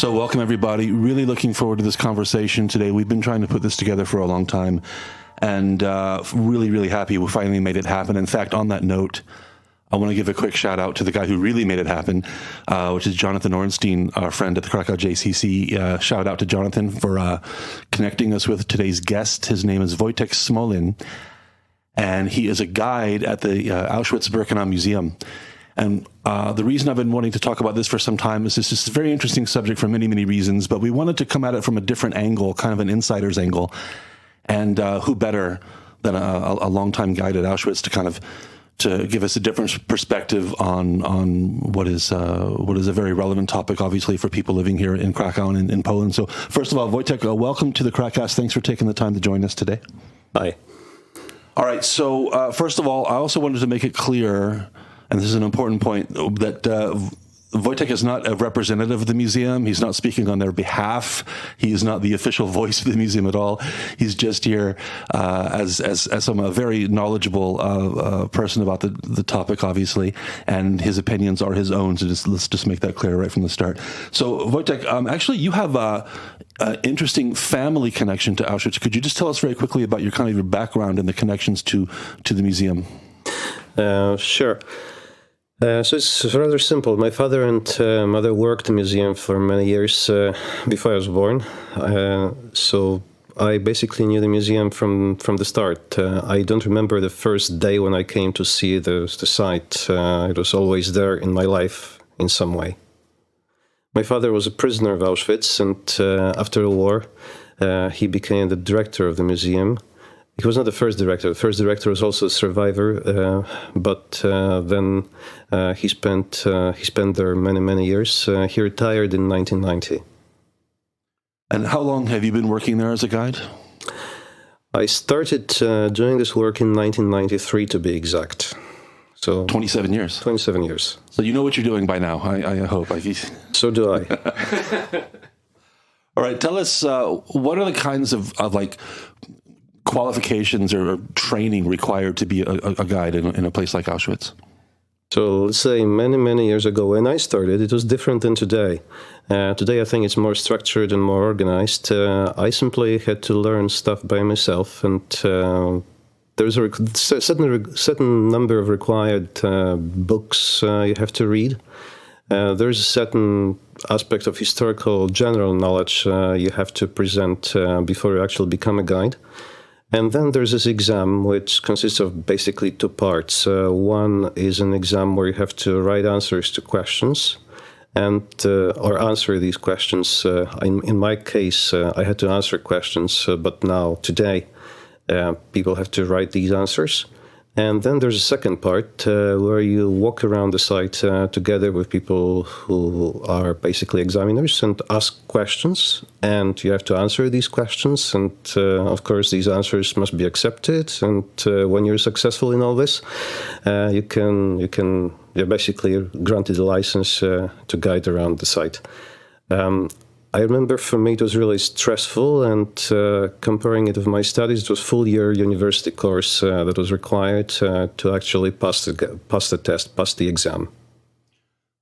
So welcome, everybody. Really looking forward to this conversation today. We've been trying to put this together for a long time, and really, really happy we finally made it happen. In fact, on that note, I want to give a quick shout out to the guy who really made it happen, which is Jonathan Ornstein, our friend at the Krakow JCC. Shout out to Jonathan for connecting us with today's guest. His name is Wojciech Smoleń, and he is a guide at the Auschwitz Museum. And the reason I've been wanting to talk about this for some time is this is a very interesting subject for many, many reasons, but we wanted to come at it from a different angle, kind of an insider's angle. And who better than a longtime guide at Auschwitz to give us a different perspective on what is a very relevant topic, obviously, for people living here in Krakow and in Poland. So first of all, Wojciech, welcome to the KrakCast. Thanks for taking the time to join us today. Hi. All right. So first of all, I also wanted to make it clear, and this is an important point, that Wojciech is not a representative of the museum. He's not speaking on their behalf. He is not the official voice of the museum at all. He's just here as a very knowledgeable person about the topic, obviously, and his opinions are his own. So let's just make that clear right from the start. So Wojciech, actually, you have an interesting family connection to Auschwitz. Could you just tell us very quickly about your background and the connections to the museum? Sure. So it's rather simple. My father and mother worked in the museum for many years before I was born. So I basically knew the museum from the start. I don't remember the first day when I came to see the site. It was always there in my life in some way. My father was a prisoner of Auschwitz, and after the war, he became the director of the museum. He was not the first director. The first director was also a survivor, but then he spent there many years. He retired in 1990. And how long have you been working there as a guide? I started doing this work in 1993, to be exact. So 27 years. 27 years. So you know what you're doing by now, I hope. So do I. All right. Tell us, what are the kinds of qualifications or training required to be a guide in a place like Auschwitz? So let's say many years ago when I started, it was different than today. Today I think it's more structured and more organized. I simply had to learn stuff by myself, and there's a certain number of required books you have to read. There's a certain aspect of historical general knowledge you have to present before you actually become a guide. And then there's this exam, which consists of basically two parts. One is an exam where you have to write answers to questions, and or answer these questions. In my case, I had to answer questions, but now, today, people have to write these answers. And then there's a second part where you walk around the site together with people who are basically examiners and ask questions, and you have to answer these questions. And of course, these answers must be accepted. And when you're successful in all this, you're basically granted a license to guide around the site. I remember for me it was really stressful, and comparing it with my studies, it was a full-year university course that was required to actually pass the test, pass the exam.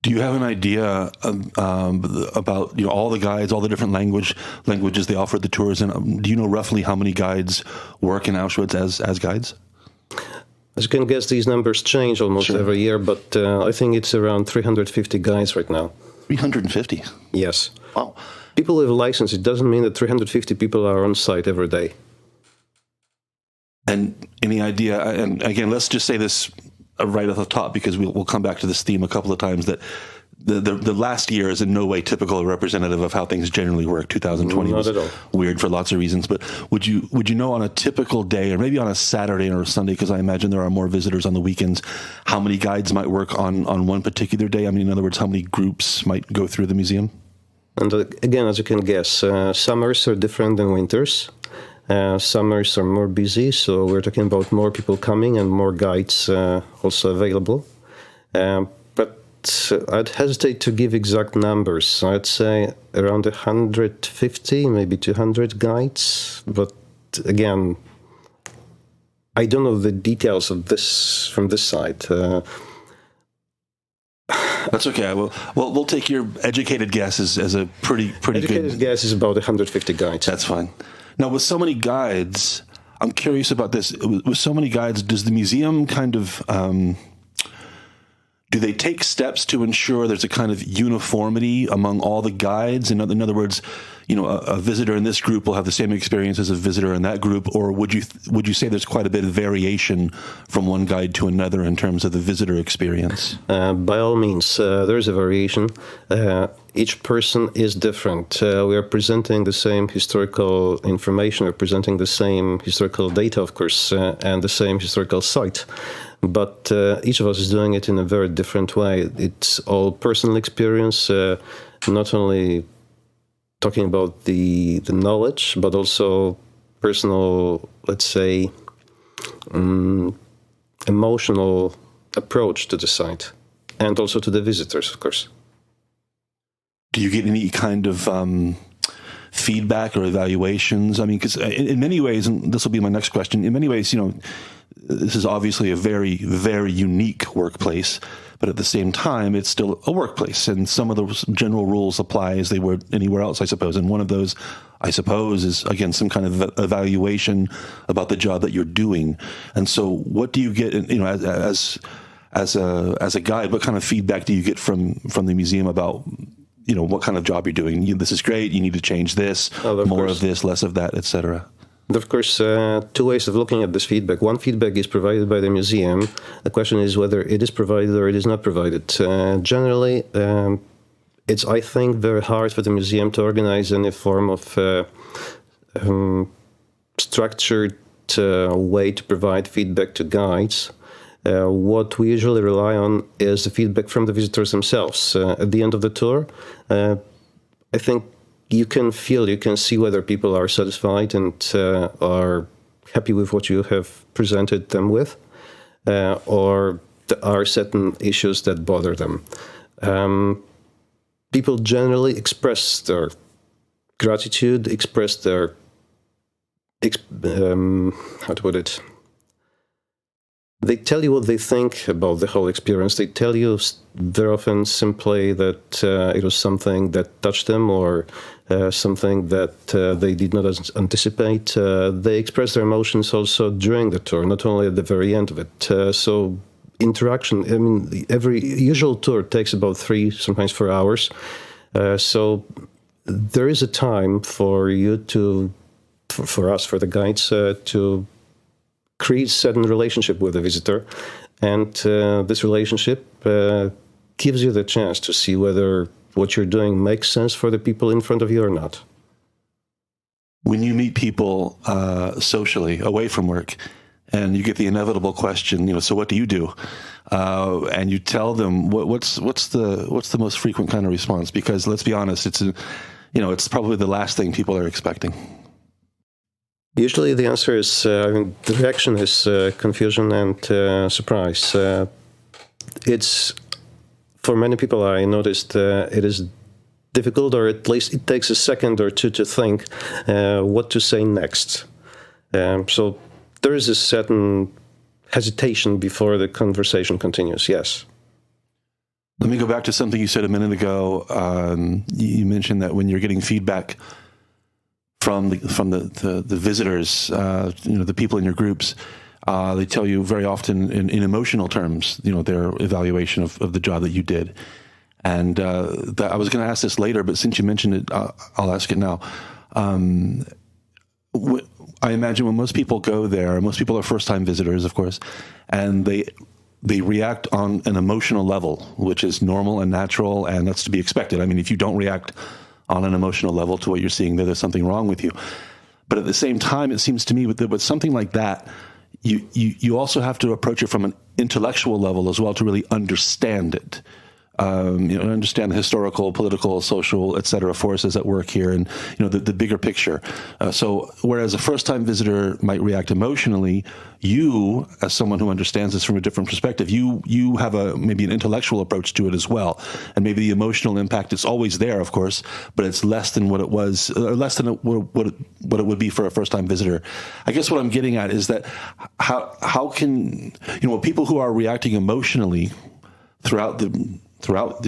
Do you have an idea about all the guides, all the different languages they offer the tours, and do you know roughly how many guides work in Auschwitz as guides? As you can guess, these numbers change almost every year, but I think it's around 350 guides right now. 350? Yes. Wow. People with a license, it doesn't mean that 350 people are on site every day. And any idea, and again, let's just say this right off the top, because we'll come back to this theme a couple of times, that the last year is in no way typical or representative of how things generally work. 2020 Not was at all. Weird for lots of reasons. But would you know on a typical day, or maybe on a Saturday or a Sunday, because I imagine there are more visitors on the weekends, how many guides might work on one particular day? I mean, in other words, how many groups might go through the museum? And again, as you can guess, summers are different than winters. Summers are more busy, so we're talking about more people coming and more guides also available. But I'd hesitate to give exact numbers. I'd say around 150, maybe 200 guides. But again, I don't know the details of this from this side. That's okay. We'll take your educated guess as a pretty Educated good guess is about 150 guides. That's fine. Now, with so many guides, I'm curious about this. With so many guides, does the museum kind of do they take steps to ensure there's a kind of uniformity among all the guides? In other words, a visitor in this group will have the same experience as a visitor in that group, or would you say there's quite a bit of variation from one guide to another in terms of the visitor experience? By all means, there is a variation. Each person is different. We are presenting the same historical information, we're presenting the same historical data, of course, and the same historical site. But each of us is doing it in a very different way. It's all personal experience, not only talking about the knowledge, but also personal, let's say, emotional approach to the site, and also to the visitors, of course. Do you get any kind of feedback or evaluations? I mean, because in many ways, and this will be my next question, in many ways, this is obviously a very, very unique workplace, but at the same time, it's still a workplace, and some of the general rules apply as they would anywhere else, I suppose. And one of those, I suppose, is, again, some kind of evaluation about the job that you're doing. And so what do you get, as a guide, what kind of feedback do you get from the museum about what kind of job you're doing? This is great, you need to change this, more of this, less of that, etc. Of course, two ways of looking at this feedback. One feedback is provided by the museum. The question is whether it is provided or it is not provided. Generally, it's, I think, very hard for the museum to organize any form of structured way to provide feedback to guides. What we usually rely on is the feedback from the visitors themselves. At the end of the tour, I think you can see whether people are satisfied and are happy with what you have presented them with, or there are certain issues that bother them. People generally express their gratitude, express their, how to put it, they tell you what they think about the whole experience. They tell you very often simply that it was something that touched them, or something that they did not anticipate. They express their emotions also during the tour, not only at the very end of it. So interaction, I mean, every usual tour takes about 3, sometimes 4 hours. So there is a time for you for us, for the guides, to create certain relationship with the visitor, and this relationship gives you the chance to see whether what you're doing makes sense for the people in front of you or not. When you meet people socially away from work, and you get the inevitable question, so what do you do? And you tell them what's the most frequent kind of response? Because let's be honest, it's probably the last thing people are expecting. Usually the answer is, the reaction is confusion and surprise. It's, for many people I noticed, it is difficult, or at least it takes a second or two to think what to say next. So there is a certain hesitation before the conversation continues, yes. Let me go back to something you said a minute ago. You mentioned that when you're getting feedback from the visitors, the people in your groups, they tell you very often in emotional terms, their evaluation of the job that you did. And I was going to ask this later, but since you mentioned it, I'll ask it now. I imagine when most people go there, most people are first-time visitors, of course, and they react on an emotional level, which is normal and natural, and that's to be expected. I mean, if you don't react on an emotional level to what you're seeing, there's something wrong with you. But at the same time, it seems to me with something like that, you also have to approach it from an intellectual level as well to really understand it. Understand the historical, political, social, et cetera, forces at work here, and the bigger picture. So whereas a first-time visitor might react emotionally, you, as someone who understands this from a different perspective, you have maybe an intellectual approach to it as well, and maybe the emotional impact is always there, of course, but it's less than what it was, or less than what it would be for a first-time visitor. I guess what I'm getting at is that how can people who are reacting emotionally throughout throughout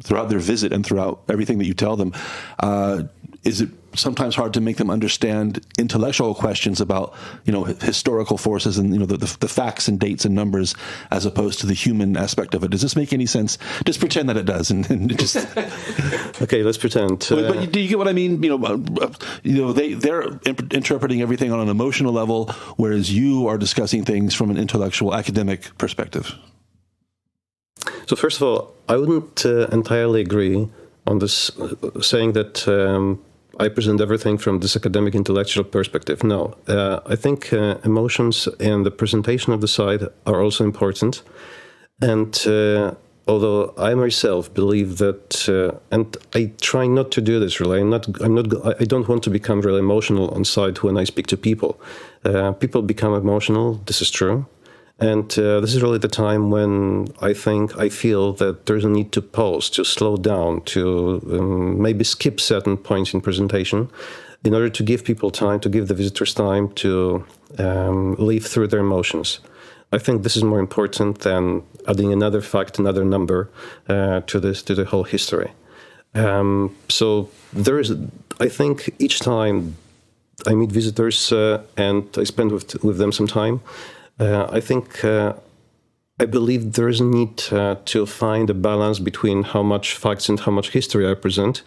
throughout their visit and throughout everything that you tell them. Is it sometimes hard to make them understand intellectual questions about, historical forces and, the facts and dates and numbers as opposed to the human aspect of it? Does this make any sense? Just pretend that it does, and just. Okay, let's pretend. But do you get what I mean? They're interpreting everything on an emotional level, whereas you are discussing things from an intellectual, academic perspective. So first of all, I wouldn't entirely agree on this, saying that I present everything from this academic intellectual perspective. No, I think emotions and the presentation of the site are also important. And although I myself believe that, and I try not to do this really, I don't want to become really emotional on site when I speak to people. People become emotional, this is true. And this is really the time when I feel that there's a need to pause, to slow down, to maybe skip certain points in presentation in order to give people time, to give the visitors time to live through their emotions. I think this is more important than adding another fact, another number to the whole history. So there is, I think each time I meet visitors and I spend with them some time, I believe there is a need to find a balance between how much facts and how much history I present,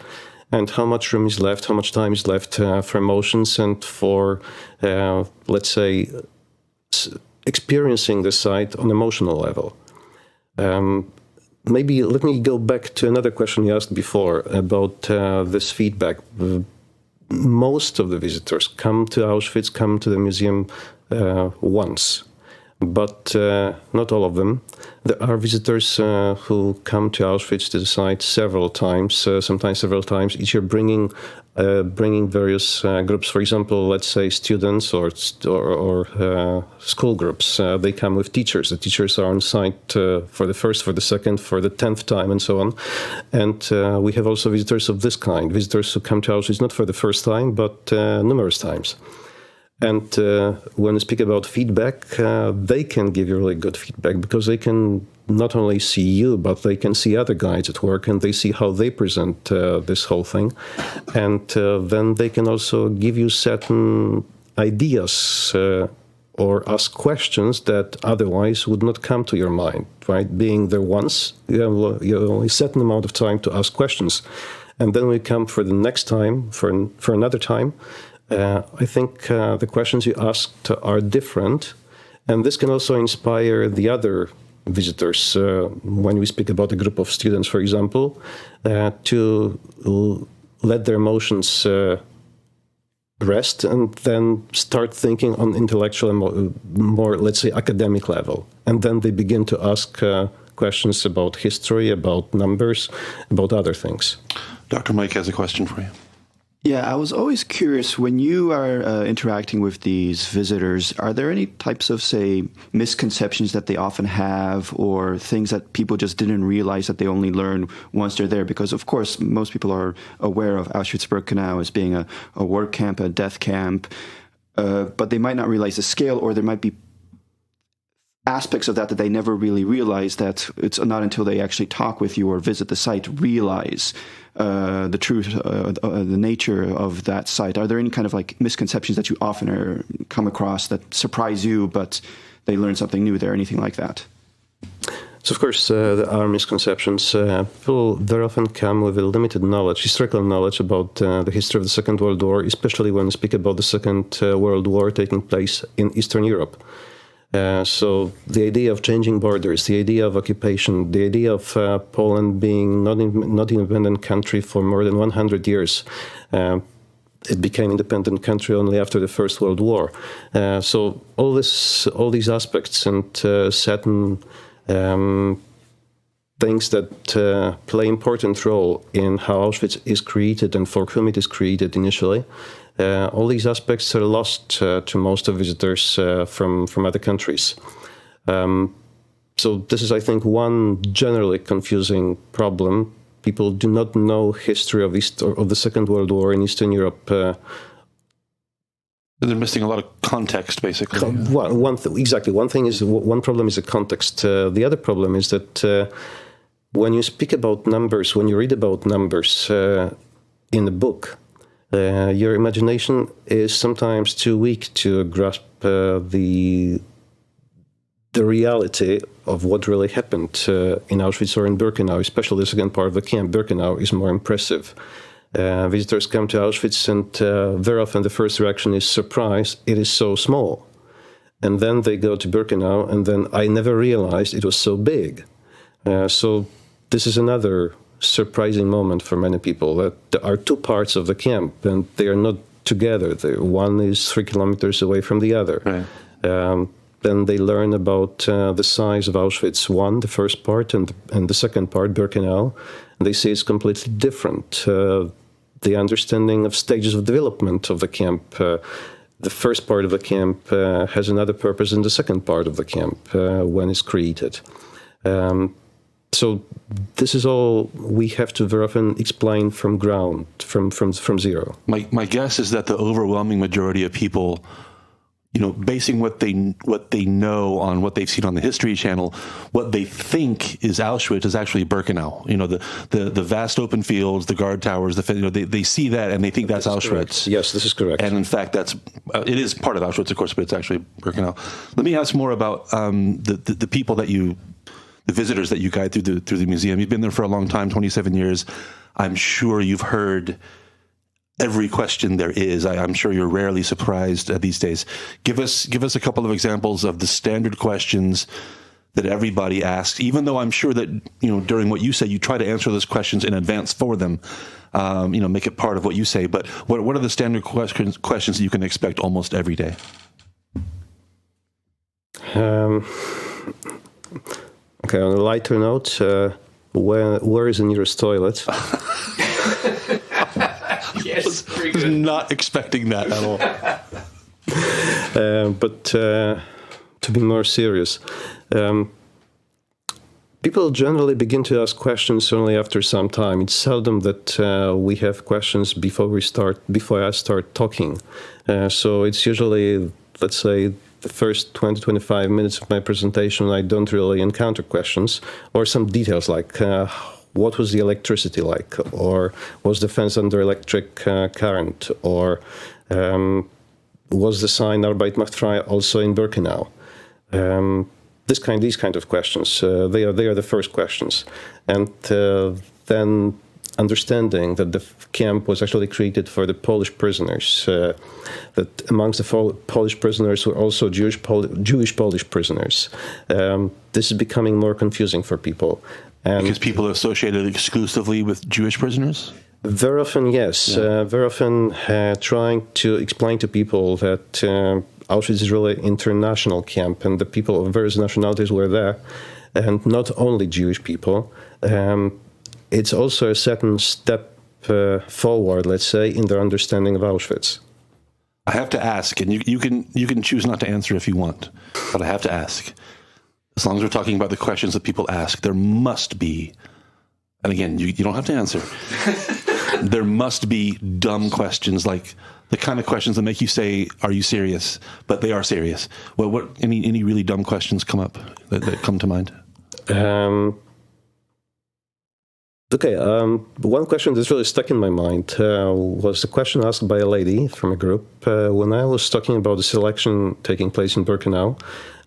and how much room is left, how much time is left for emotions and for, let's say, experiencing the site on emotional level. Maybe let me go back to another question you asked before about this feedback. Most of the visitors come to Auschwitz, come to the museum once. But not all of them. There are visitors who come to Auschwitz, to the site, several times, sometimes several times each year, bringing various groups. For example, let's say students or school groups. They come with teachers. The teachers are on site for the first, for the second, for the 10th time, and so on. And we have also visitors of this kind, visitors who come to Auschwitz not for the first time, but numerous times. And when we speak about feedback, they can give you really good feedback because they can not only see you, but they can see other guides at work and they see how they present this whole thing. And then they can also give you certain ideas or ask questions that otherwise would not come to your mind, right? Being there once, you have only a certain amount of time to ask questions. And then we come for the next time, for another time. I think the questions you asked are different, and this can also inspire the other visitors, when we speak about a group of students, for example, to let their emotions rest and then start thinking on intellectual and more, let's say, academic level. And then they begin to ask questions about history, about numbers, about other things. Dr. Mike has a question for you. Yeah, I was always curious, when you are interacting with these visitors, are there any types of, say, misconceptions that they often have or things that people just didn't realize that they only learn once they're there? Because, of course, most people are aware of Auschwitz-Birkenau as being a work camp, a death camp, but they might not realize the scale, or there might be aspects of that they never really realize, that it's not until they actually talk with you or visit the site realize the truth, the nature of that site. Are there any kind of like misconceptions that you often come across that surprise you, but they learn something new there, anything like that? So, of course, there are misconceptions. People very often come with a limited knowledge, historical knowledge about the history of the Second World War, especially when we speak about the Second World War taking place in Eastern Europe. So the idea of changing borders, the idea of occupation, the idea of Poland being not independent country for more than 100 years. It became independent country only after the First World War. So all these aspects and certain things that play important role in how Auschwitz is created and for whom it is created initially. All these aspects are lost to most of visitors from other countries. So this is, I think, one generally confusing problem. People do not know history of the Second World War in Eastern Europe. They're missing a lot of context, basically. Exactly. One problem is the context. The other problem is that when you speak about numbers, when you read about numbers in a book, your imagination is sometimes too weak to grasp the reality of what really happened in Auschwitz or in Birkenau, especially the second part of the camp. Birkenau is more impressive. Visitors come to Auschwitz and very often the first reaction is surprise. It is so small. And then they go to Birkenau and then I never realized it was so big. So this is another surprising moment for many people, that there are two parts of the camp and they are not together. One is 3 kilometers away from the other. Right. Then they learn about the size of Auschwitz I, the first part, and the second part, Birkenau. And they see it's completely different. The understanding of stages of development of the camp. The first part of the camp has another purpose than the second part of the camp when it's created. So this is all we have to very often explain from ground, from zero. My guess is that the overwhelming majority of people, basing what they know on what they've seen on the History Channel, what they think is Auschwitz is actually Birkenau. The vast open fields, the guard towers, they see that and they think that's Auschwitz. Correct. Yes, this is correct. And in fact, it is part of Auschwitz, of course, but it's actually Birkenau. Let me ask more about the people the visitors that you guide through the museum. You've been there for a long time, 27 years. I'm sure you've heard every question there is. I'm sure you're rarely surprised these days. Give us a couple of examples of the standard questions that everybody asks, even though I'm sure that, during what you say, you try to answer those questions in advance for them, make it part of what you say. But what are the standard questions that you can expect almost every day? Okay, on a lighter note, where is the nearest toilet? Yes, I was not expecting that at all. But to be more serious, people generally begin to ask questions only after some time. It's seldom that we have questions before I start talking. So it's usually, let's say, the first 20, 25 minutes of my presentation, I don't really encounter questions or some details like what was the electricity like, or was the fence under electric current, or was the sign Arbeit macht frei also in Birkenau? These kind of questions, they are the first questions. And then understanding that the camp was actually created for the Polish prisoners, that amongst the Polish prisoners were also Jewish Polish prisoners. This is becoming more confusing for people. And because people are associated exclusively with Jewish prisoners? Very often, yes. Yeah. Very often trying to explain to people that Auschwitz is really an international camp and the people of various nationalities were there, and not only Jewish people. It's also a second step forward, let's say, in their understanding of Auschwitz. I have to ask, and you can choose not to answer if you want, but I have to ask. As long as we're talking about the questions that people ask, there must be, and again, you don't have to answer, there must be dumb questions, like the kind of questions that make you say, are you serious? But they are serious. What any really dumb questions come up that come to mind? Okay, one question that's really stuck in my mind was a question asked by a lady from a group when I was talking about the selection taking place in Birkenau,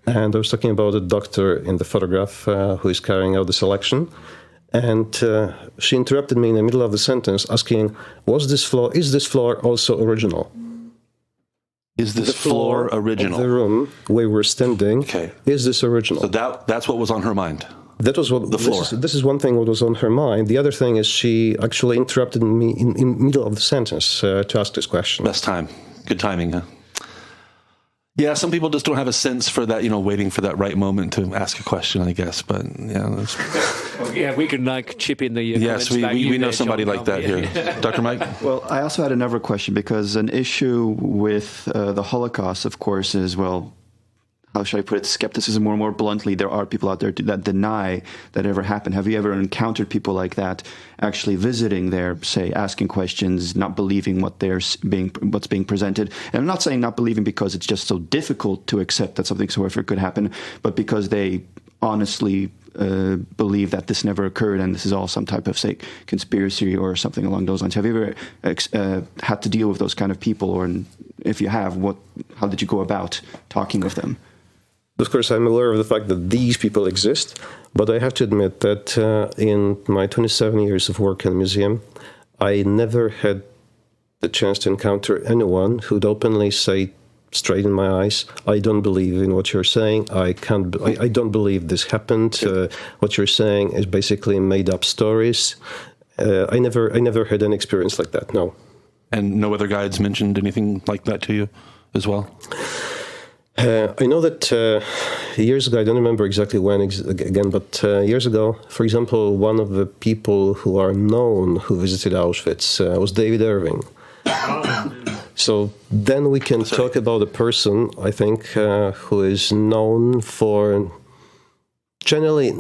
and I was talking about a doctor in the photograph who is carrying out the selection, and she interrupted me in the middle of the sentence asking, is this floor also original? Is this floor original? The room where we were standing, okay. Is this original? So that's what was on her mind. That was what the floor. This is one thing what was on her mind. The other thing is she actually interrupted me in the middle of the sentence to ask this question. Best time. Good timing, huh? Yeah, some people just don't have a sense for that, waiting for that right moment to ask a question, I guess. But yeah, yeah, we can chip in the yes, we know somebody like that here, Dr. Mike. Well, I also had another question because an issue with the Holocaust, of course, is how should I put it? Skepticism. More bluntly, there are people out there that deny that ever happened. Have you ever encountered people like that actually visiting there, say, asking questions, not believing what's being presented? And I'm not saying not believing because it's just so difficult to accept that something so horrific could happen, but because they honestly believe that this never occurred and this is all some type of, say, conspiracy or something along those lines. Have you ever had to deal with those kind of people, or if you have, how did you go about talking with them? Of course, I'm aware of the fact that these people exist, but I have to admit that in my 27 years of work in the museum, I never had the chance to encounter anyone who'd openly say straight in my eyes, I don't believe in what you're saying. I don't believe this happened. What you're saying is basically made up stories. I never had an experience like that. No. And no other guides mentioned anything like that to you as well? I know that years ago, I don't remember exactly when again, but years ago, for example, one of the people who are known who visited Auschwitz was David Irving. So then we can talk about a person, I think, who is known for generally,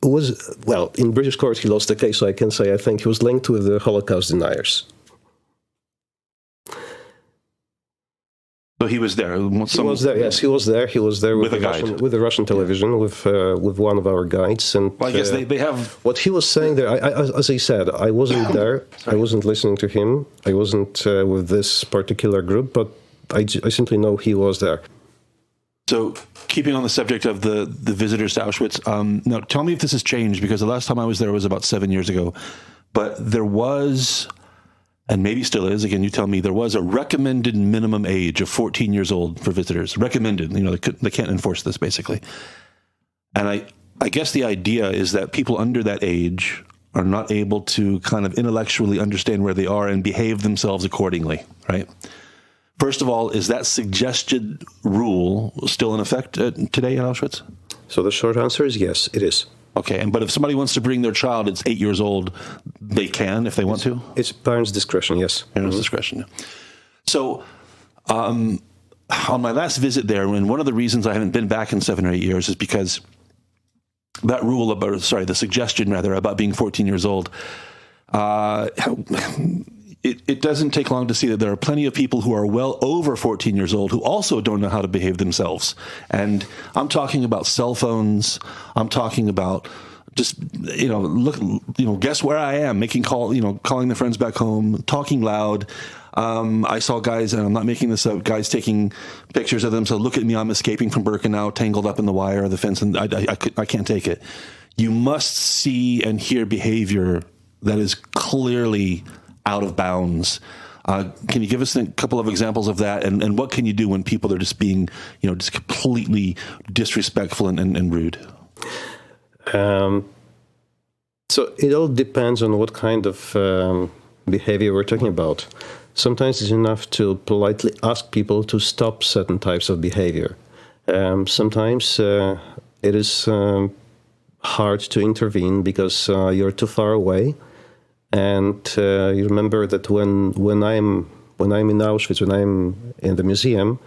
well, in British court he lost the case, so I can say I think he was linked with the Holocaust deniers. So he was there. He was there. Yes, he was there. He was there with a guide, with the Russian television, with one of our guides. And well, I guess they have what he was saying there. As I said, I wasn't there. I wasn't listening to him. I wasn't with this particular group, but I simply know he was there. So, keeping on the subject of the visitors to Auschwitz, now tell me if this has changed, because the last time I was there was about 7 years ago. But there was, and maybe still is, again, you tell me, there was a recommended minimum age of 14 years old for visitors. Recommended. They can't enforce this, basically. And I guess the idea is that people under that age are not able to kind of intellectually understand where they are and behave themselves accordingly, right? First of all, is that suggested rule still in effect today in Auschwitz? So the short answer is yes, it is. Okay, but if somebody wants to bring their child, it's 8 years old, they can if they want to? It's parents' discretion, yes. Parents' discretion. So, on my last visit there, and one of the reasons I haven't been back in 7 or 8 years is because that rule about, the suggestion rather, about being 14 years old, it doesn't take long to see that there are plenty of people who are well over 14 years old who also don't know how to behave themselves. And I'm talking about cell phones. I'm talking about just, guess where I am, making calling their friends back home, talking loud. I saw guys, and I'm not making this up, guys taking pictures of them. So look at me, I'm escaping from Birkenau, tangled up in the wire of the fence, and I can't take it. You must see and hear behavior that is clearly out of bounds. Can you give us a couple of examples of that? And what can you do when people are just being, just completely disrespectful and rude? So it all depends on what kind of behavior we're talking about. Sometimes it's enough to politely ask people to stop certain types of behavior. Sometimes it is hard to intervene because you're too far away. And you remember that when I'm in Auschwitz, when I'm in the museum,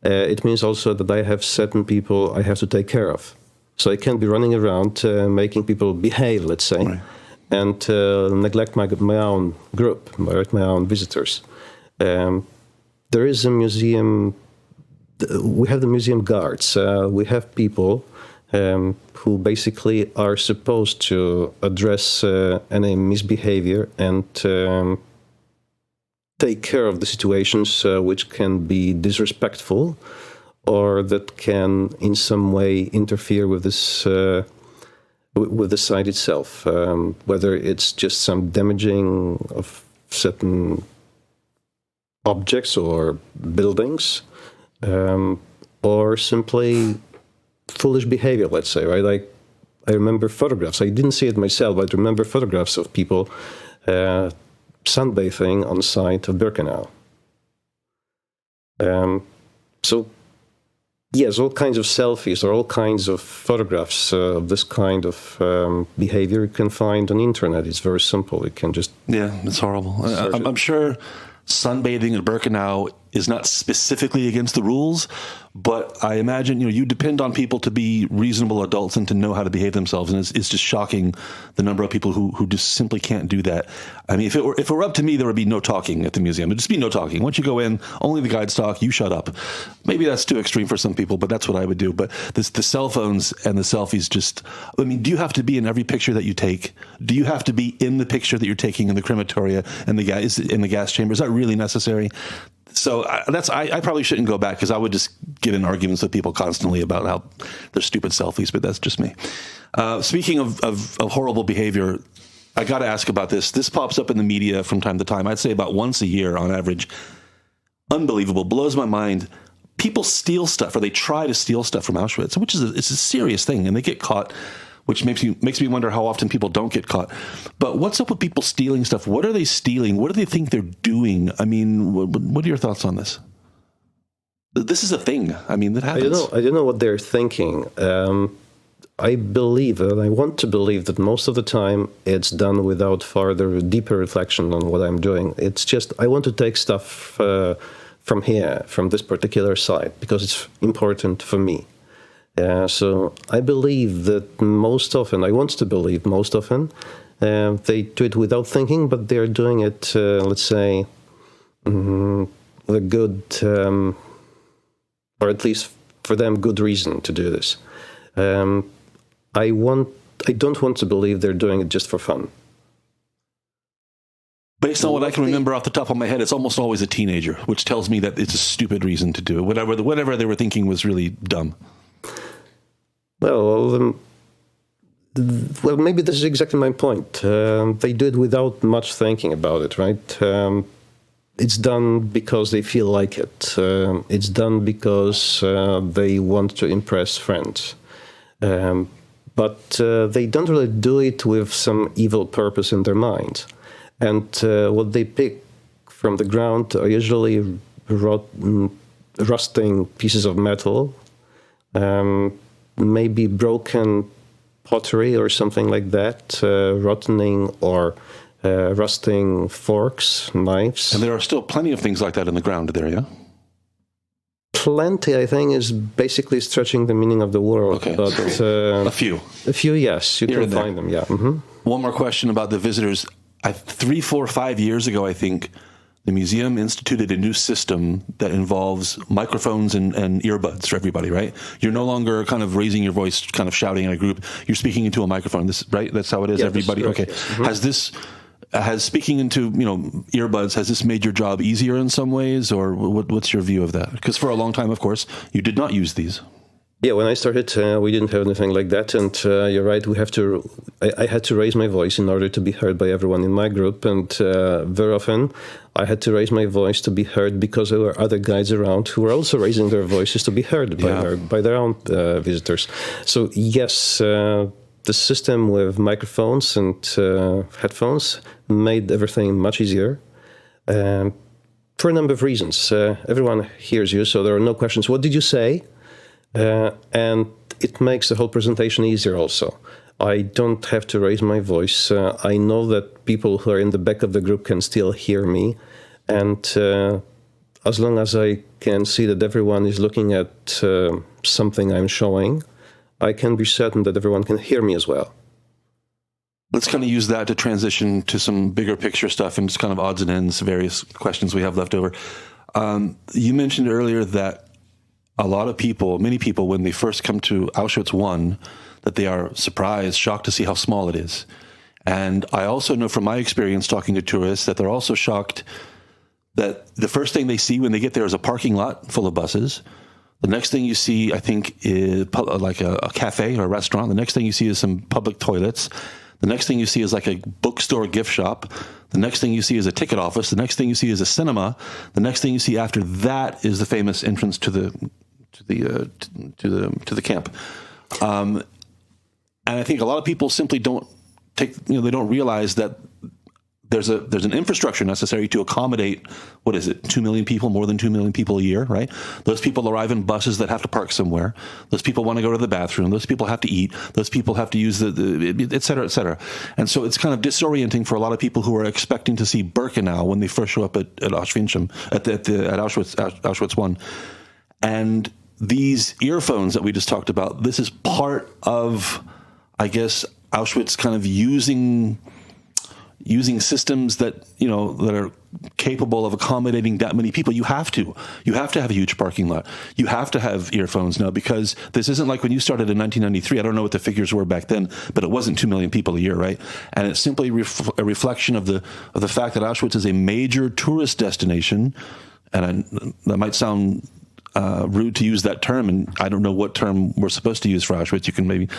it means also that I have certain people I have to take care of. So I can't be running around making people behave, let's say, right, and neglect my own group, my own visitors. There is a museum. We have the museum guards. We have people who basically are supposed to address any misbehavior and take care of the situations which can be disrespectful or that can in some way interfere with this with the site itself, whether it's just some damaging of certain objects or buildings, or simply foolish behavior, let's say, right? Like, I remember photographs. I didn't see it myself, but I remember photographs of people sunbathing on the site of Birkenau. So, yes, all kinds of selfies or all kinds of photographs of this kind of behavior you can find on the internet. It's very simple. You can just... Yeah, it's horrible. I'm sure sunbathing in Birkenau is not specifically against the rules, but I imagine, you depend on people to be reasonable adults and to know how to behave themselves. And it's just shocking the number of people who just simply can't do that. I mean, if it were up to me, there would be no talking at the museum. There'd just be no talking. Once you go in, only the guides talk, you shut up. Maybe that's too extreme for some people, but that's what I would do. But the cell phones and the selfies do you have to be in every picture that you take? Do you have to be in the picture that you're taking in the crematoria and in the gas chamber? Is that really necessary? So I probably shouldn't go back because I would just get in arguments with people constantly about how they're stupid selfies, but that's just me. Speaking of horrible behavior, I got to ask about this. This pops up in the media from time to time. I'd say about once a year on average. Unbelievable. Blows my mind. People steal stuff, or they try to steal stuff from Auschwitz, which is it's a serious thing, and they get caught, which makes me wonder how often people don't get caught. But what's up with people stealing stuff? What are they stealing? What do they think they're doing? I mean, what are your thoughts on this? This is a thing. I mean, that happens. I don't know what they're thinking. I believe, and I want to believe, that most of the time it's done without further deeper reflection on what I'm doing. It's just, I want to take stuff from here, from this particular site, because it's important for me. So I believe that most often, I want to believe most often, they do it without thinking, but they're doing it, let's say, with a good, or at least for them, good reason to do this. I don't want to believe they're doing it just for fun. Based on what I can remember off the top of my head, it's almost always a teenager, which tells me that it's a stupid reason to do it. Whatever they were thinking was really dumb. Well, maybe this is exactly my point. They do it without much thinking about it, right? It's done because they feel like it. It's done because they want to impress friends. But they don't really do it with some evil purpose in their mind. And what they pick from the ground are usually rusting pieces of metal, maybe broken pottery or something like that, rottening or rusting forks, knives. And there are still plenty of things like that in the ground there, yeah? Plenty, I think, is basically stretching the meaning of the word. Okay. But, A few, yes, you here can find them, yeah. Mm-hmm. One more question about the visitors. 3, 4, 5 years ago, I think, the museum instituted a new system that involves microphones and earbuds for everybody, right? You're no longer kind of raising your voice, kind of shouting in a group. You're speaking into a microphone, right? That's how it is, yeah, everybody? Correct, okay. yes. Mm-hmm. Has speaking into, earbuds, has this made your job easier in some ways, or what's your view of that? Because for a long time, of course, you did not use these. Yeah, when I started, we didn't have anything like that, and you're right. I had to raise my voice in order to be heard by everyone in my group, and very often I had to raise my voice to be heard because there were other guides around who were also raising their voices to be heard by their own visitors. So yes, the system with microphones and headphones made everything much easier. For a number of reasons. Everyone hears you, so there are no questions. What did you say? And it makes the whole presentation easier also. I don't have to raise my voice. I know that people who are in the back of the group can still hear me. And as long as I can see that everyone is looking at something I'm showing, I can be certain that everyone can hear me as well. Let's kind of use that to transition to some bigger picture stuff and just kind of odds and ends, various questions we have left over. You mentioned earlier that many people, when they first come to Auschwitz I, that they are surprised, shocked to see how small it is. And I also know from my experience talking to tourists that they're also shocked that the first thing they see when they get there is a parking lot full of buses. The next thing you see, I think, is like a cafe or a restaurant. The next thing you see is some public toilets. The next thing you see is like a bookstore gift shop. The next thing you see is a ticket office. The next thing you see is a cinema. The next thing you see after that is the famous entrance to the camp. And I think a lot of people simply don't they don't realize that there's an infrastructure necessary to accommodate, 2 million people, more than 2 million people a year, right? Those people arrive in buses that have to park somewhere. Those people want to go to the bathroom. Those people have to eat. Those people have to use the et cetera, et cetera. And so it's kind of disorienting for a lot of people who are expecting to see Birkenau when they first show up at Auschwitz, Auschwitz 1. And these earphones that we just talked about, this is part of, I guess, Auschwitz kind of using systems that are capable of accommodating that many people. You have to have a huge parking lot. You have to have earphones now, because this isn't like when you started in 1993. I don't know what the figures were back then, but it wasn't 2 million people a year, right? And it's simply a reflection of the fact that Auschwitz is a major tourist destination. And that might sound rude to use that term, and I don't know what term we're supposed to use for Auschwitz. You can maybe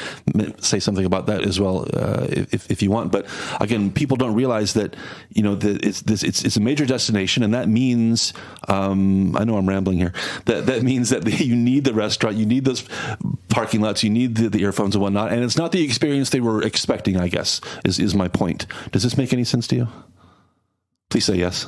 say something about that as well, if you want. But again, people don't realize that it's a major destination, and that means I know I'm rambling here. That means that you need the restaurant, you need those parking lots, you need the earphones and whatnot, and it's not the experience they were expecting, I guess, is my point. Does this make any sense to you? Please say yes.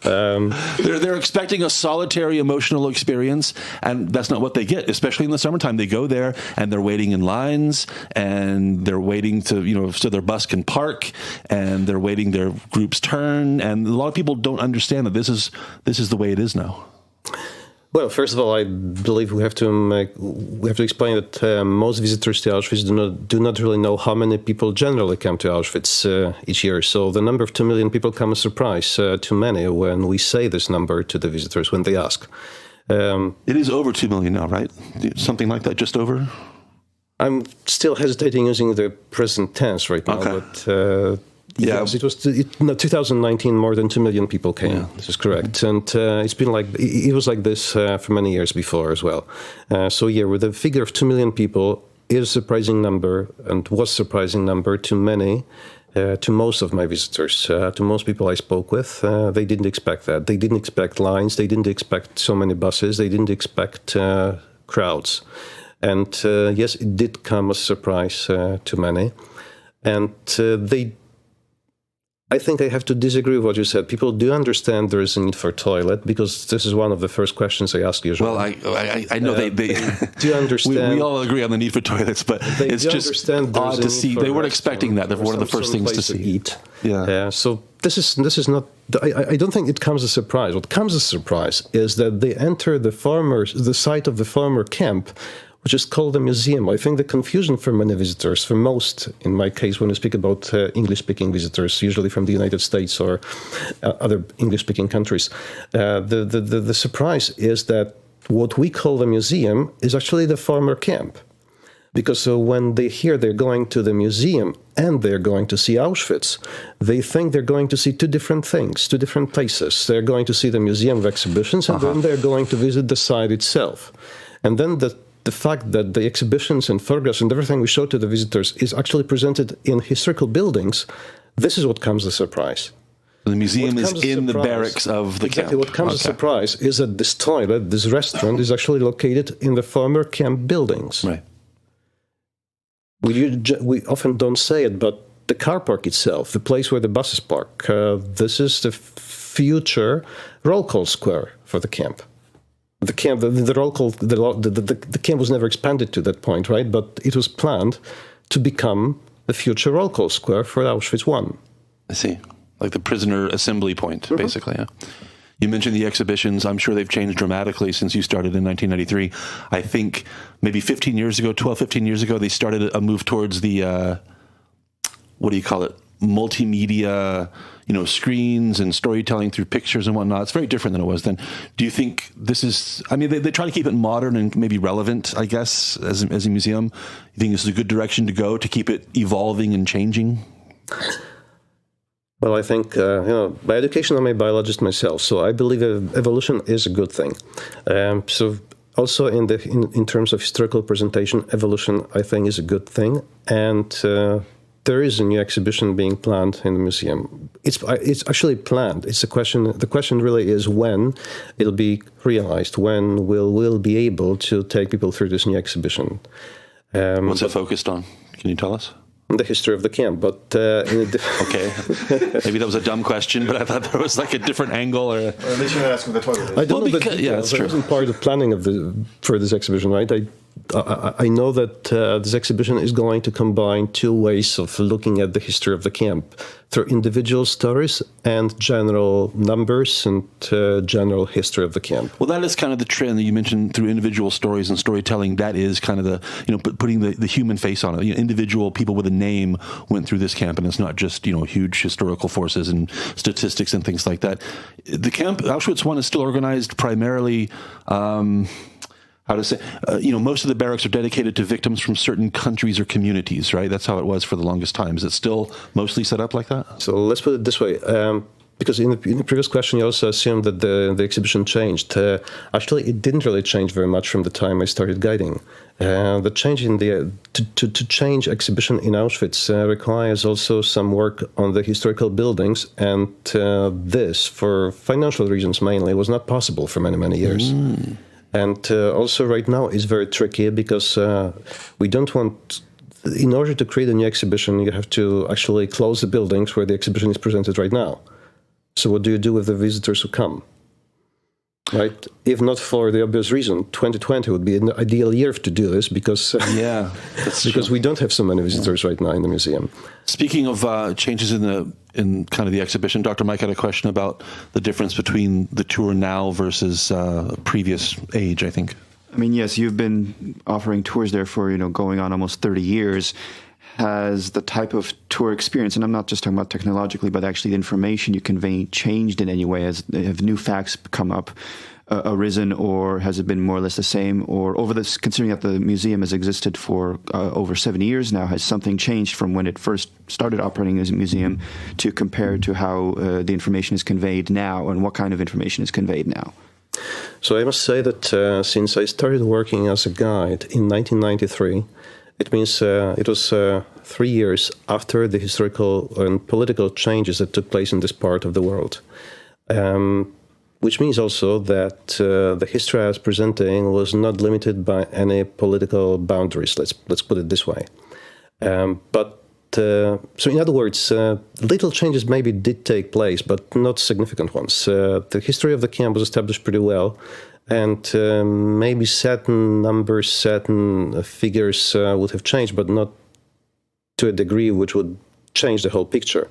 They're expecting a solitary emotional experience, and that's not what they get, especially in the summertime. They go there and they're waiting in lines, and they're waiting to, so their bus can park, and they're waiting their group's turn. And a lot of people don't understand that this is the way it is now. Well, first of all, I believe we have to explain that most visitors to Auschwitz do not really know how many people generally come to Auschwitz each year. So the number of 2 million people come as a surprise to many when we say this number to the visitors when they ask. It is over 2 million now, right? Something like that, just over? I'm still hesitating using the present tense right now, okay. But yes, it was 2019. More than 2 million people came. Yeah. This is correct, and it's been it was like this for many years before as well. With a figure of 2 million people is a surprising number, and was a surprising number to many, to most of my visitors, to most people I spoke with. They didn't expect that. They didn't expect lines. They didn't expect so many buses. They didn't expect crowds, and yes, it did come as a surprise to many, and I think I have to disagree with what you said. People do understand there is a need for a toilet, because this is one of the first questions they ask usually. Well, I know they do understand. we all agree on the need for toilets, but it's just odd to see. They weren't expecting that. They're one of the first things to see. Eat. Yeah. So this is not. I don't think it comes as a surprise. What comes as a surprise is that they enter the site of the former camp, which is called a museum. I think the confusion for many visitors, for most, in my case, when we speak about English-speaking visitors, usually from the United States or other English-speaking countries, the surprise is that what we call the museum is actually the former camp. Because when they hear they're going to the museum and they're going to see Auschwitz, they think they're going to see two different things, two different places. They're going to see the museum of exhibitions, and then they're going to visit the site itself. And then the fact that the exhibitions and photographs and everything we show to the visitors is actually presented in historical buildings, this is what comes as a surprise. The museum is in the barracks of the camp. What comes as a surprise is that this toilet, this restaurant, is actually located in the former camp buildings. Right. We often don't say it, but the car park itself, the place where the buses park, this is the future roll call square for the camp. The camp, the camp was never expanded to that point, right? But it was planned to become the future roll call square for Auschwitz I. I see, like the prisoner assembly point, basically. Yeah. You mentioned the exhibitions. I'm sure they've changed dramatically since you started in 1993. I think maybe 15 years ago, they started a move towards the multimedia, screens and storytelling through pictures and whatnot. It's very different than it was then. Do you think this is, they try to keep it modern and maybe relevant, I guess, as a museum. You think this is a good direction to go to keep it evolving and changing? Well, I think, by education, I'm a biologist myself, so I believe evolution is a good thing. So also in terms of historical presentation, evolution, I think, is a good thing. And there is a new exhibition being planned in the museum. It's actually planned. It's a question. The question really is when it'll be realized. When we'll be able to take people through this new exhibition. What's it focused on? Can you tell us? The history of the camp, but Okay, maybe that was a dumb question, but I thought there was like a different angle. Or at least you're not asking the toilet. I don't know because, that, yeah, that's true. I wasn't part of planning for this exhibition, right? I know that this exhibition is going to combine two ways of looking at the history of the camp, through individual stories and general numbers and general history of the camp. Well, that is kind of the trend that you mentioned through individual stories and storytelling. That is kind of the, putting the human face on it. Individual people with a name went through this camp, and it's not just, huge historical forces and statistics and things like that. The camp, Auschwitz I, is still organized primarily, most of the barracks are dedicated to victims from certain countries or communities, right? That's how it was for the longest time. Is it still mostly set up like that? So let's put it this way. Because in the previous question, you also assumed that the exhibition changed. Actually, it didn't really change very much from the time I started guiding. The change to change exhibition in Auschwitz requires also some work on the historical buildings, and this, for financial reasons mainly, was not possible for many, many years. And also right now is very tricky because we don't want, in order to create a new exhibition, you have to actually close the buildings where the exhibition is presented right now. So what do you do with the visitors who come? Right? If not for the obvious reason, 2020 would be an ideal year to do this because because we don't have so many visitors right now in the museum. Speaking of changes in kind of the exhibition, Dr. Mike had a question about the difference between the tour now versus previous age, I think. I mean, yes, you've been offering tours there for, going on almost 30 years. Has the type of tour experience, and I'm not just talking about technologically, but actually the information you convey changed in any way? Have new facts come up, arisen, or has it been more or less the same? Or over this, considering that the museum has existed for over 7 years now, has something changed from when it first started operating as a museum to compare to how the information is conveyed now, and what kind of information is conveyed now? So I must say that since I started working as a guide in 1993, it means it was 3 years after the historical and political changes that took place in this part of the world, which means also that the history I was presenting was not limited by any political boundaries. Let's put it this way. So in other words, little changes maybe did take place, but not significant ones. The history of the camp was established pretty well. And maybe certain numbers, certain figures would have changed, but not to a degree which would change the whole picture.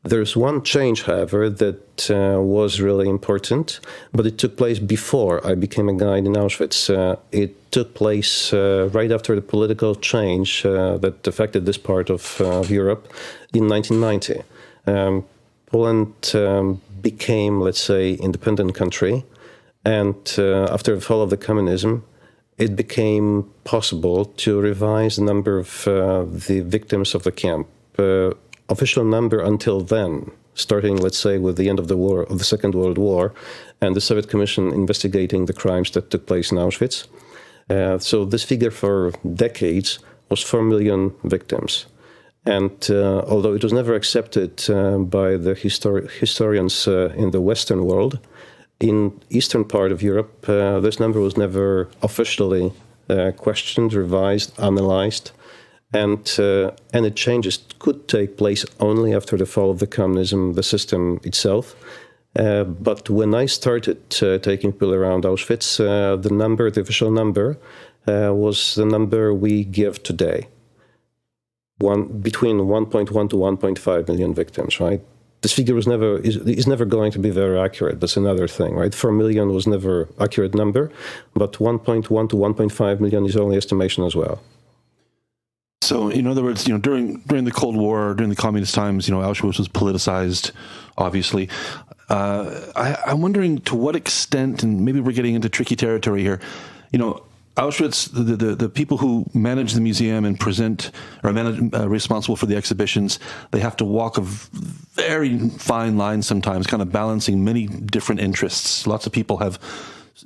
There's one change, however, that was really important, but it took place before I became a guide in Auschwitz. It took place right after the political change that affected this part of Europe in 1990. Poland became, let's say, independent country. And after the fall of the communism, it became possible to revise the number of the victims of the camp. Official number until then, starting, let's say, with the end of the war, of the Second World War, and the Soviet Commission investigating the crimes that took place in Auschwitz. So this figure for decades was 4 million victims. And although it was never accepted by the historians in the Western world, in eastern part of Europe, this number was never officially questioned, revised, analyzed, and any changes could take place only after the fall of the communism, the system itself. But when I started taking people around Auschwitz, the official number, was the number we give today, between 1.1 to 1.5 million victims, right? This figure is never going to be very accurate. That's another thing, right? 4 million was never accurate number, but 1.1 to 1.5 million is only estimation as well. So, in other words, during the Cold War, during the communist times, Auschwitz was politicized, obviously. I'm wondering to what extent, and maybe we're getting into tricky territory here, Auschwitz, the people who manage the museum and present or responsible for the exhibitions, they have to walk a very fine line sometimes, kind of balancing many different interests. Lots of people have,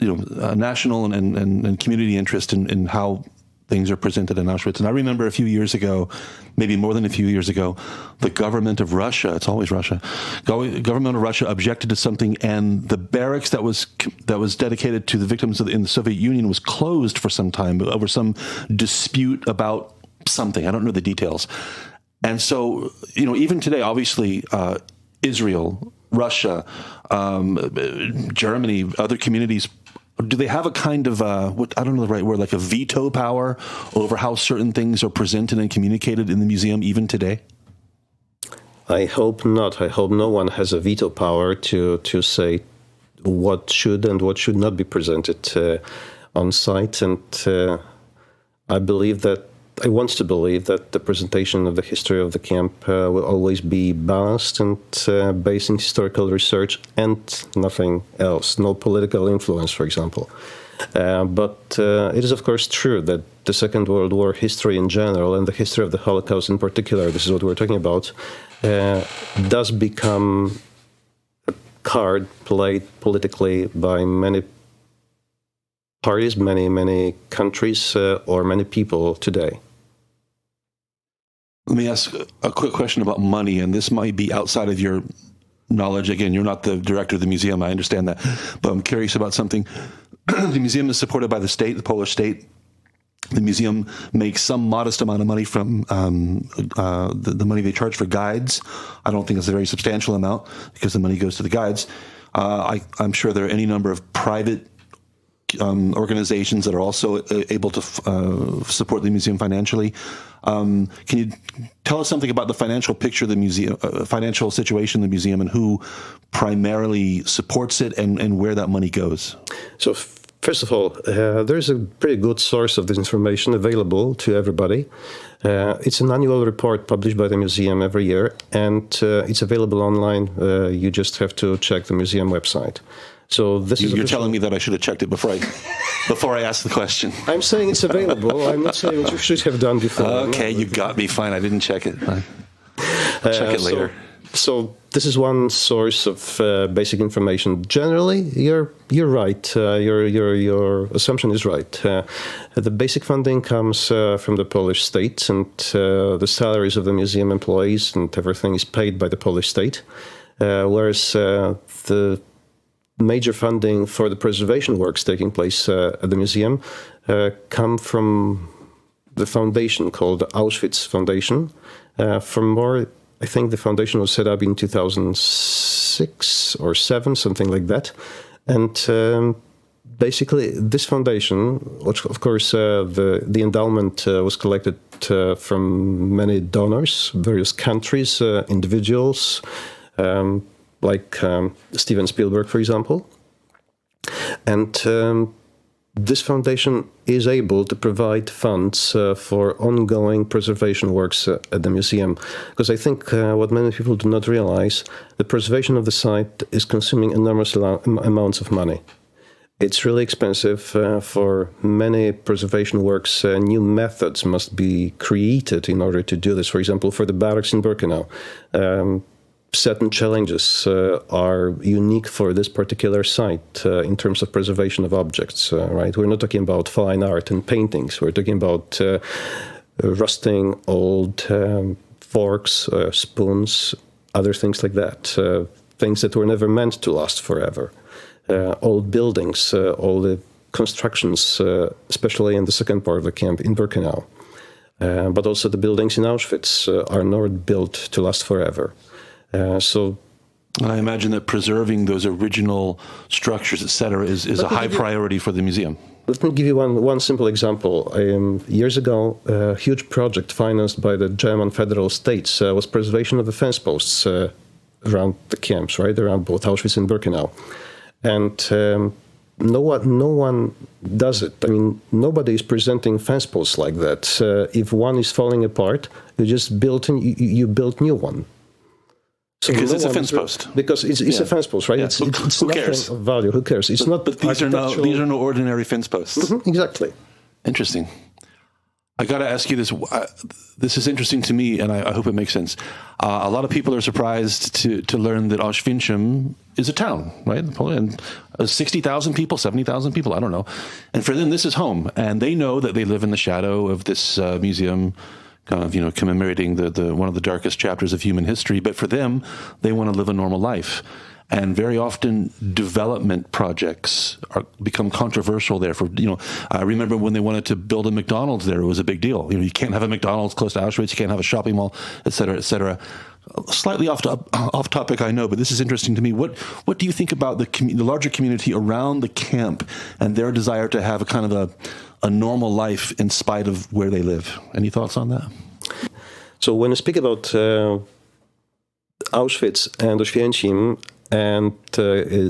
a national and community interest in how things are presented in Auschwitz. And I remember a few years ago, maybe more than a few years ago, the government of Russia, it's always Russia, government of Russia objected to something, and the barracks that was dedicated to the victims in the Soviet Union was closed for some time over some dispute about something. I don't know the details. And so, even today, obviously, Israel, Russia, Germany, other communities, do they have a kind of, I don't know the right word, like a veto power over how certain things are presented and communicated in the museum even today? I hope not. I hope no one has a veto power to say what should and what should not be presented on site. And I want to believe that the presentation of the history of the camp will always be balanced and based in historical research and nothing else, no political influence, for example. But it is, of course, true that the Second World War history in general and the history of the Holocaust in particular, this is what we're talking about, does become a card played politically by many parties, many countries, or many people today. Let me ask a quick question about money, and this might be outside of your knowledge. Again, you're not the director of the museum, I understand that, but I'm curious about something. The museum is supported by the state, the Polish state. The museum makes some modest amount of money from the money they charge for guides. I don't think it's a very substantial amount because the money goes to the guides. I'm sure there are any number of private organizations that are also able to support the museum financially. Can you tell us something about the financial picture of the museum, financial situation in the museum, and who primarily supports it and where that money goes? So, first of all, there's a pretty good source of this information available to everybody. It's an annual report published by the museum every year, and it's available online. You just have to check the museum website. So you're telling me that I should have checked it before I asked the question. I'm saying it's available. I'm not saying what you should have done before. Okay, you got me. Fine, I didn't check it. I'll check it later. So this is one source of basic information. Generally, you're right. Your assumption is right. The basic funding comes from the Polish state, and the salaries of the museum employees and everything is paid by the Polish state, whereas the major funding for the preservation works taking place at the museum come from the foundation called the Auschwitz Foundation. I think the foundation was set up in 2006 or 7, something like that. And basically, this foundation, which of course the endowment was collected from many donors, various countries, individuals, like Steven Spielberg, for example. And this foundation is able to provide funds for ongoing preservation works at the museum. Because I think what many people do not realize, the preservation of the site is consuming enormous amounts of money. It's really expensive. For many preservation works, new methods must be created in order to do this. For example, for the barracks in Birkenau, certain challenges are unique for this particular site in terms of preservation of objects, right? We're not talking about fine art and paintings. We're talking about rusting old forks, spoons, other things like that, things that were never meant to last forever. Old buildings, all the constructions, especially in the second part of the camp in Birkenau. But also the buildings in Auschwitz are not built to last forever. So I imagine that preserving those original structures, etc., is a high priority for the museum. Let me give you one simple example. Years ago, a huge project financed by the German federal states was preservation of the fence posts around the camps, right, around both Auschwitz and Birkenau. And no one does it. I mean, nobody is presenting fence posts like that. If one is falling apart, you build new one. So because it's a fence post. Because it's a fence post, right? Yeah. It's Who cares? Of value. Who cares? It's not. But these are no ordinary fence posts. Mm-hmm, exactly. Interesting. I got to ask you this. This is interesting to me, and I hope it makes sense. A lot of people are surprised to learn that Auschwitz is a town, right? And 60,000 people, 70,000 people, I don't know. And for them, this is home, and they know that they live in the shadow of this museum, kind of, commemorating the one of the darkest chapters of human history. But for them, they want to live a normal life. And very often development projects become controversial there. I remember when they wanted to build a McDonald's there, it was a big deal. You can't have a McDonald's close to Auschwitz, you can't have a shopping mall, et cetera, et cetera. Slightly off topic, I know, but this is interesting to me. What do you think about the larger community around the camp and their desire to have a kind of a normal life in spite of where they live? Any thoughts on that? So when I speak about Auschwitz and Oświęcim and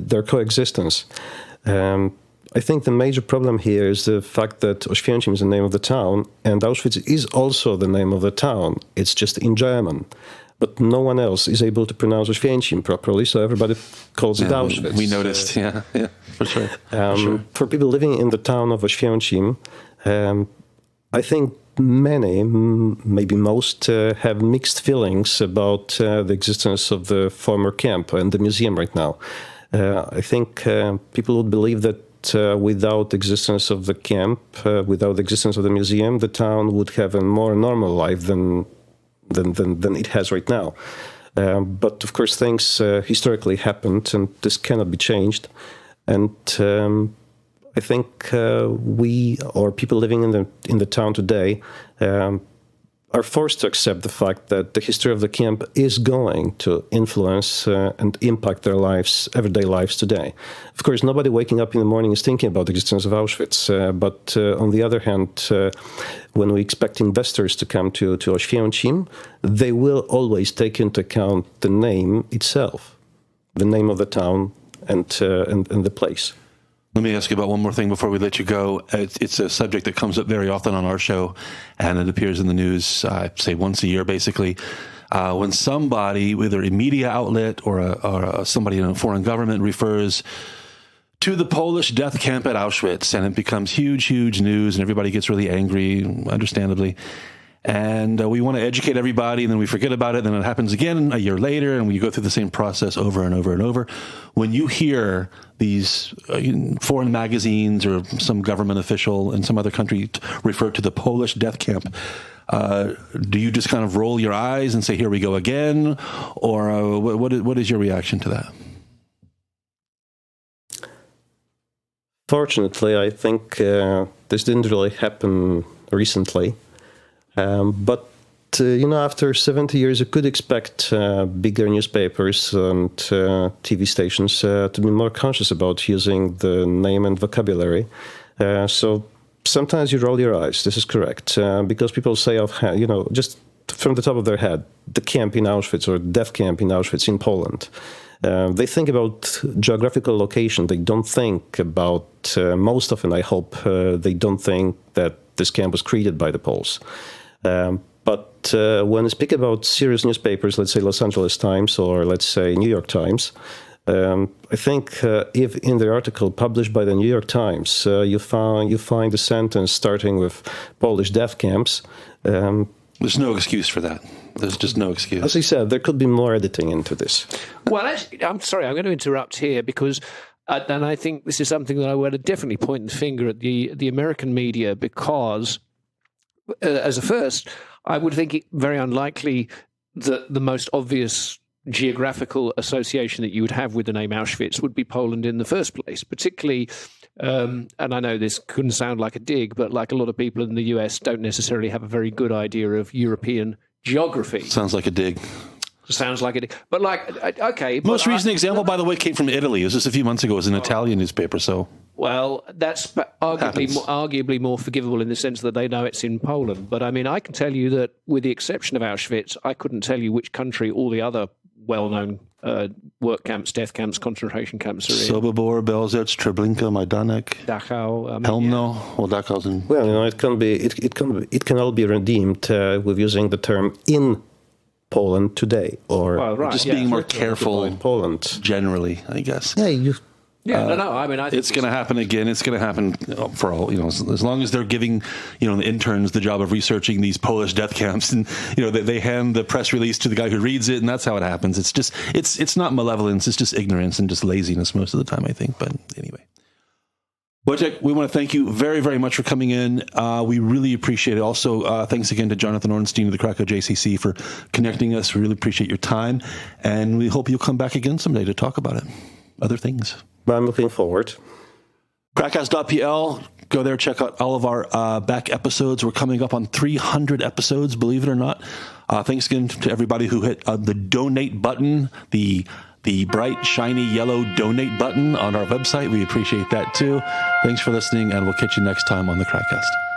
their coexistence, I think the major problem here is the fact that Oświęcim is the name of the town, and Auschwitz is also the name of the town. It's just in German. But no one else is able to pronounce Oświęcim properly, so everybody calls it Auschwitz. We noticed, for sure. For people living in the town of Oświęcim, I think many, maybe most, have mixed feelings about the existence of the former camp and the museum right now. I think people would believe that without the existence of the camp, without the existence of the museum, the town would have a more normal life than it has right now. But of course, things historically happened, and this cannot be changed. And I think we, or people living in the town today, are forced to accept the fact that the history of the camp is going to influence and impact their lives, everyday lives today. Of course, nobody waking up in the morning is thinking about the existence of Auschwitz. But on the other hand, when we expect investors to come to Oświęcim, they will always take into account the name itself, the name of the town and the place. Let me ask you about one more thing before we let you go. It's a subject that comes up very often on our show, and it appears in the news, say once a year, basically. When somebody, whether a media outlet or somebody in a foreign government, refers to the Polish death camp at Auschwitz, and it becomes huge, huge news, and everybody gets really angry, understandably. And we want to educate everybody, and then we forget about it, and then it happens again a year later, and we go through the same process over and over and over. When you hear these foreign magazines or some government official in some other country refer to the Polish death camp, do you just kind of roll your eyes and say, here we go again? Or what is your reaction to that? Fortunately, I think this didn't really happen recently. But after 70 years, you could expect bigger newspapers and TV stations to be more conscious about using the name and vocabulary. So sometimes you roll your eyes. This is correct, because people say just from the top of their head, the camp in Auschwitz or death camp in Auschwitz in Poland. They think about geographical location. They don't think about, most often I hope, they don't think that this camp was created by the Poles. But when I speak about serious newspapers, let's say Los Angeles Times or let's say New York Times, I think if in the article published by the New York Times you find a sentence starting with Polish death camps, there's no excuse for that. There's just no excuse. As I said, there could be more editing into this. Well, actually, I'm sorry, I'm going to interrupt here because, and I think this is something that I would definitely point the finger at the American media, because as a first, I would think it very unlikely that the most obvious geographical association that you would have with the name Auschwitz would be Poland in the first place, particularly, and I know this couldn't sound like a dig, but like a lot of people in the US don't necessarily have a very good idea of European geography. Sounds like a dig. Sounds like it. But okay. Most recent example, by the way, came from Italy. It was just a few months ago. It was an Italian newspaper, so... Well, that's arguably more forgivable in the sense that they know it's in Poland. But I mean, I can tell you that with the exception of Auschwitz, I couldn't tell you which country all the other well-known work camps, death camps, concentration camps are in. Sobibor, Belzec, Treblinka, Majdanek, Dachau, Helmno. Yeah. Well, Dachau's in... Well, it can all be redeemed with using the term in Poland today, or just being more careful in Poland generally, I guess. I mean, I think it's going to happen again. It's going to happen for all, as long as they're giving, the interns the job of researching these Polish death camps, and, they hand the press release to the guy who reads it, and that's how it happens. It's just, it's not malevolence. It's just ignorance and just laziness most of the time, I think. But anyway. Wojciech, we want to thank you very, very much for coming in. We really appreciate it. Also, thanks again to Jonathan Ornstein of the Krakow JCC for connecting us. We really appreciate your time, and we hope you'll come back again someday to talk about it. Other things. I'm looking forward. KrakCast.pl. Go there, check out all of our back episodes. We're coming up on 300 episodes, believe it or not. Thanks again to everybody who hit the donate button, the bright, shiny yellow donate button on our website. We appreciate that too. Thanks for listening, and we'll catch you next time on the KrakCast.